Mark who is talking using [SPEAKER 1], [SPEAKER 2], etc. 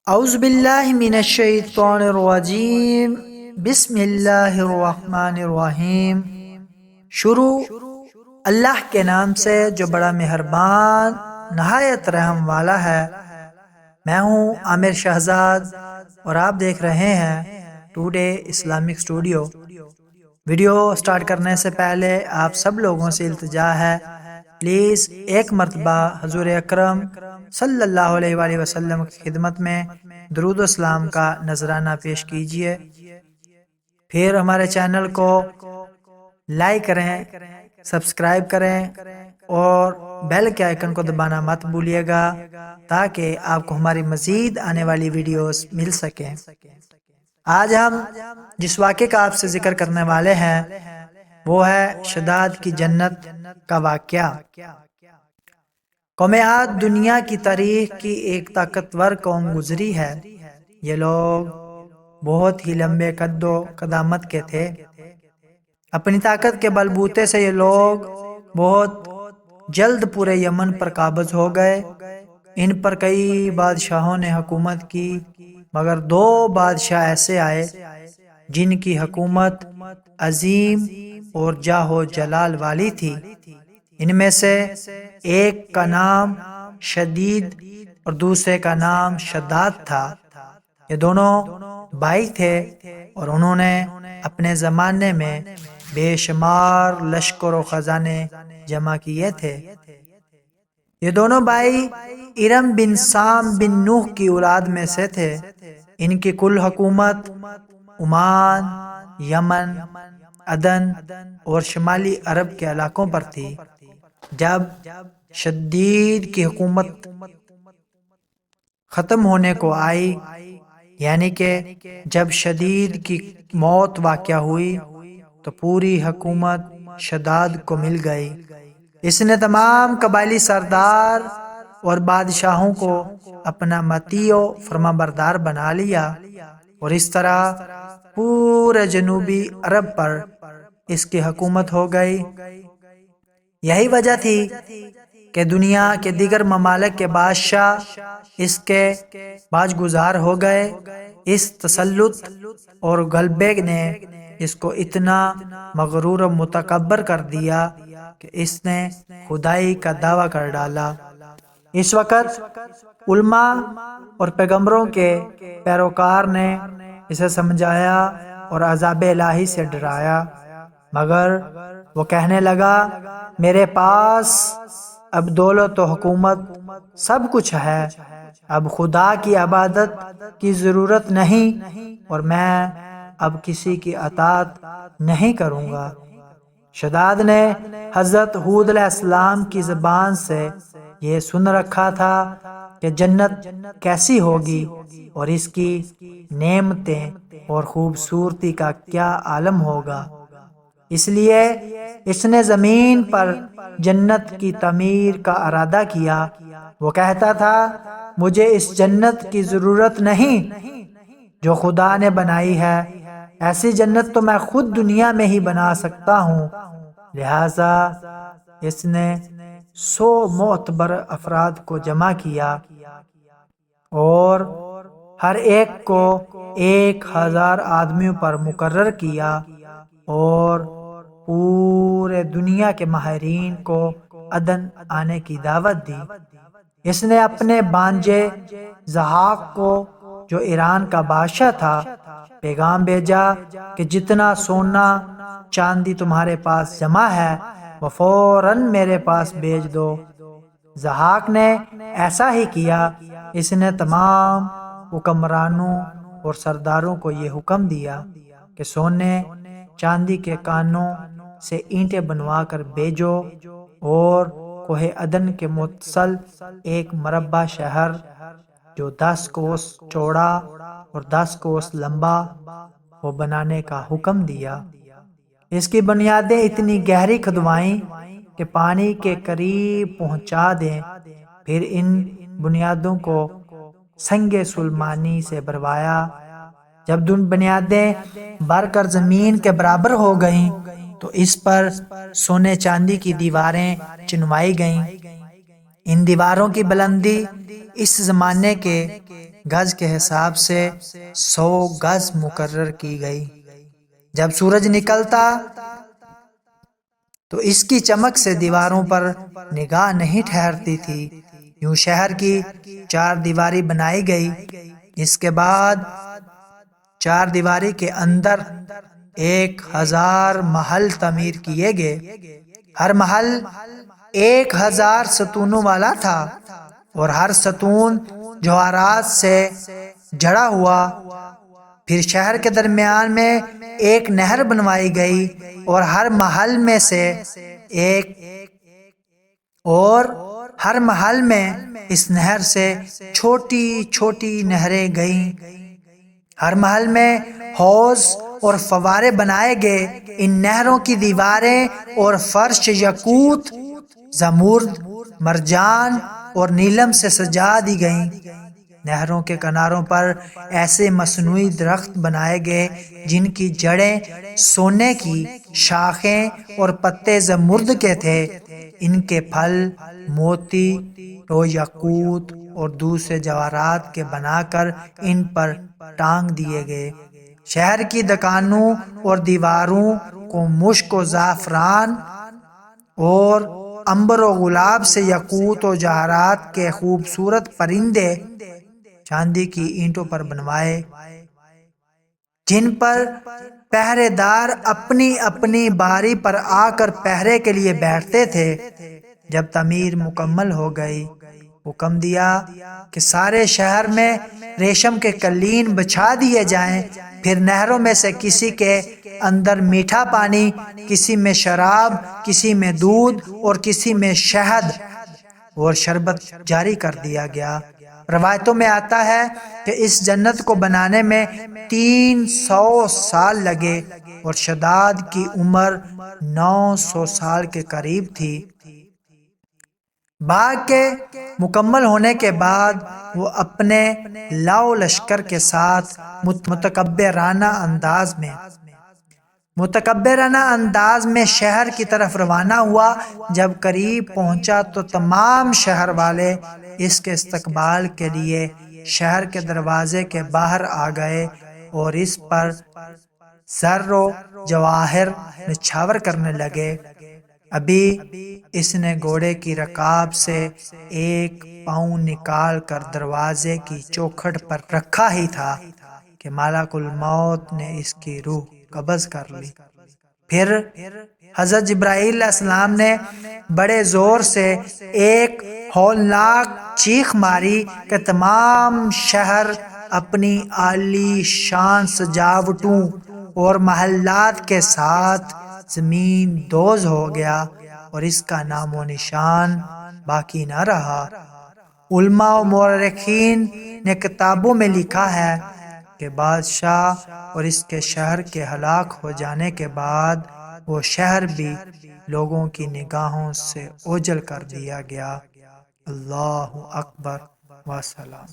[SPEAKER 1] اعوذ باللہ من الشیطان الرجیم، بسم اللہ الرحمن الرحیم۔ شروع اللہ کے نام سے جو بڑا مہربان نہایت رحم والا ہے۔ میں ہوں عامر شہزاد اور آپ دیکھ رہے ہیں today Islamic studio. Video start کرنے سے پہلے آپ سب لوگوں سے التجا ہے، پلیز ایک مرتبہ حضور اکرم صلی اللہ علیہ وآلہ وسلم کی خدمت میں درود و سلام کا نذرانہ پیش کیجئے۔ پھر ہمارے چینل کو لائک کریں، سبسکرائب کریں اور بیل کے آئیکن کو دبانا مت بھولیے گا تاکہ آپ کو ہماری مزید آنے والی ویڈیوز مل سکیں۔ آج ہم جس واقعے کا آپ سے ذکر کرنے والے ہیں وہ ہے شداد کی جنت کا واقعہ۔ قوم عاد دنیا کی تاریخ کی ایک طاقتور قوم گزری ہے۔ یہ لوگ بہت ہی لمبے قد و قدامت کے تھے۔ اپنی طاقت کے بلبوتے سے یہ لوگ بہت جلد پورے یمن پر قابض ہو گئے۔ ان پر کئی بادشاہوں نے حکومت کی، مگر دو بادشاہ ایسے آئے جن کی حکومت عظیم اور جاہ و جلال والی تھی۔ ان میں سے ایک کا نام شدید اور دوسرے کا نام شداد تھا۔ یہ دونوں بھائی تھے اور انہوں نے اپنے زمانے میں بے شمار لشکر و خزانے جمع کیے تھے۔ یہ دونوں بھائی ارم بن سام بن نوح کی اولاد میں سے تھے۔ ان کی کل حکومت عمان، یمن، عدن اور شمالی عرب کے علاقوں پر تھی۔ جب شدید کی حکومت ختم ہونے کو آئی، یعنی کہ جب شدید کی موت واقع ہوئی تو پوری حکومت شداد کو مل گئی۔ اس نے تمام قبائلی سردار اور بادشاہوں کو اپنا مطیع و فرمانبردار بنا لیا اور اس طرح پورے جنوبی عرب پر اس کی حکومت ہو گئی۔ یہی وجہ تھی کہ دنیا کے دیگر ممالک کے بادشاہ اس کے باج گزار ہو گئے۔ اس تسلط اور غلبے نے اس کو اتنا مغرور و متکبر کر دیا کہ اس نے خدائی کا دعویٰ کر ڈالا۔ اس وقت علماء اور پیغمبروں کے پیروکار نے اسے سمجھایا اور عذاب الہی سے ڈرایا، مگر وہ کہنے لگا میرے پاس اب دولت و حکومت سب کچھ ہے، اب خدا کی عبادت کی ضرورت نہیں اور میں اب کسی کی اطاعت نہیں کروں گا۔ شداد نے حضرت ہود علیہ السلام کی زبان سے یہ سن رکھا تھا کہ جنت کیسی ہوگی اور اس کی نعمتیں اور خوبصورتی کا کیا عالم ہوگا، اس لیے اس نے زمین پر جنت کی تعمیر کا ارادہ کیا۔ وہ کہتا تھا مجھے اس جنت کی ضرورت نہیں جو خدا نے بنائی ہے، ایسی جنت تو میں خود دنیا میں ہی بنا سکتا ہوں۔ لہٰذا اس نے 100 معتبر افراد کو جمع کیا اور ہر ایک کو 1000 آدمیوں پر مقرر کیا اور پورے دنیا کے ماہرین کو عدن آنے کی دعوت دی۔ اس نے اپنے بانجے ضحاک کو، جو ایران کا بادشاہ تھا، پیغام بھیجا کہ جتنا سونا چاندی تمہارے پاس جمع ہے وہ فوراً میرے پاس بھیج دو۔ ضحاک نے ایسا ہی کیا۔ اس نے تمام حکمرانوں اور سرداروں کو یہ حکم دیا کہ سونے چاندی کے کانوں سے اینٹیں بنوا کر بھیجو اور کوہ عدن کے متصل ایک مربع شہر جو 10 کوس چوڑا اور 10 کوس لمبا وہ بنانے کا حکم دیا۔ اس کی بنیادیں اتنی گہری کھدوائیں کہ پانی کے قریب پہنچا دیں، پھر ان بنیادوں کو سنگ سلیمانی سے بھروایا۔ جب بنیادیں بھر کر زمین کے برابر ہو گئیں تو اس پر سونے چاندی کی دیواریں چنوائی گئیں۔ ان دیواروں کی بلندی اس زمانے کے گز کے حساب سے 100 گز مقرر کی گئی۔ جب سورج نکلتا تو اس کی چمک سے دیواروں پر نگاہ نہیں ٹھہرتی تھی۔ یوں شہر کی 4 دیواری بنائی گئی۔ اس کے بعد 4 دیواری کے اندر 1000 محل تعمیر کیے گئے۔ ہر محل 1000 ستونوں والا تھا اور ہر ستون جواہرات سے جڑا ہوا۔ پھر شہر کے درمیان میں ایک نہر بنوائی گئی اور ہر محل میں اس نہر سے چھوٹی چھوٹی نہریں گئیں۔ ہر محل میں حوض اور فوارے بنائے گئے۔ ان نہروں کی دیواریں اور فرش یاقوت، زمرد، مرجان اور نیلم سے سجا دی گئیں۔ نہروں کے کناروں پر ایسے مصنوعی درخت بنائے گئے جن کی جڑیں سونے کی، شاخیں اور پتے زمرد کے تھے۔ ان کے پھل موتی و یاقوت اور دوسرے جواہرات کے بنا کر ان پر ٹانگ دیے گئے۔ شہر کی دکانوں اور دیواروں کو مشک و زعفران اور عنبر و گلاب سے یاقوت و جواہرات کے خوبصورت پرندے چاندی کی اینٹوں پر بنوائے، جن پر پہرے دار اپنی اپنی باری پر آ کر پہرے کے لیے بیٹھتے تھے۔ جب تعمیر مکمل ہو گئی، حکم دیا کہ سارے شہر میں ریشم کے قالین بچھا دیے جائیں۔ پھر نہروں میں سے کسی کے اندر میٹھا پانی، کسی میں شراب، کسی میں دودھ اور کسی میں شہد اور شربت جاری کر دیا گیا۔ روایتوں میں آتا ہے کہ اس جنت کو بنانے میں 300 سال لگے اور شداد کی عمر 900 سال کے قریب تھی۔ باغ کے مکمل ہونے کے بعد وہ اپنے لاؤ لشکر کے ساتھ متکبرانہ انداز میں شہر کی طرف روانہ ہوا۔ جب قریب پہنچا تو تمام شہر والے اس کے استقبال کے لیے شہر کے دروازے کے باہر آ گئے اور اس پر زر و جواہر نچھاور کرنے لگے۔ ابھی اس نے گھوڑے کی رکاب سے 1 پاؤں نکال کر دروازے کی چوکھٹ پر رکھا ہی تھا کہ ملک الموت نے اس کی روح قبض کر لی۔ پھر حضرت جبرائیل علیہ السلام نے بڑے زور سے ایک ہولناک چیخ ماری کہ تمام شہر اپنی عالی شان سجاوٹوں اور محلات کے ساتھ زمین دوز ہو گیا اور اس کا نام و نشان باقی نہ رہا۔ علماء و مورخین نے کتابوں میں لکھا ہے کہ بادشاہ اور اس کے شہر کے ہلاک ہو جانے کے بعد وہ شہر بھی لوگوں کی نگاہوں سے اوجھل کر دیا گیا۔ اللہ اکبر و سلام۔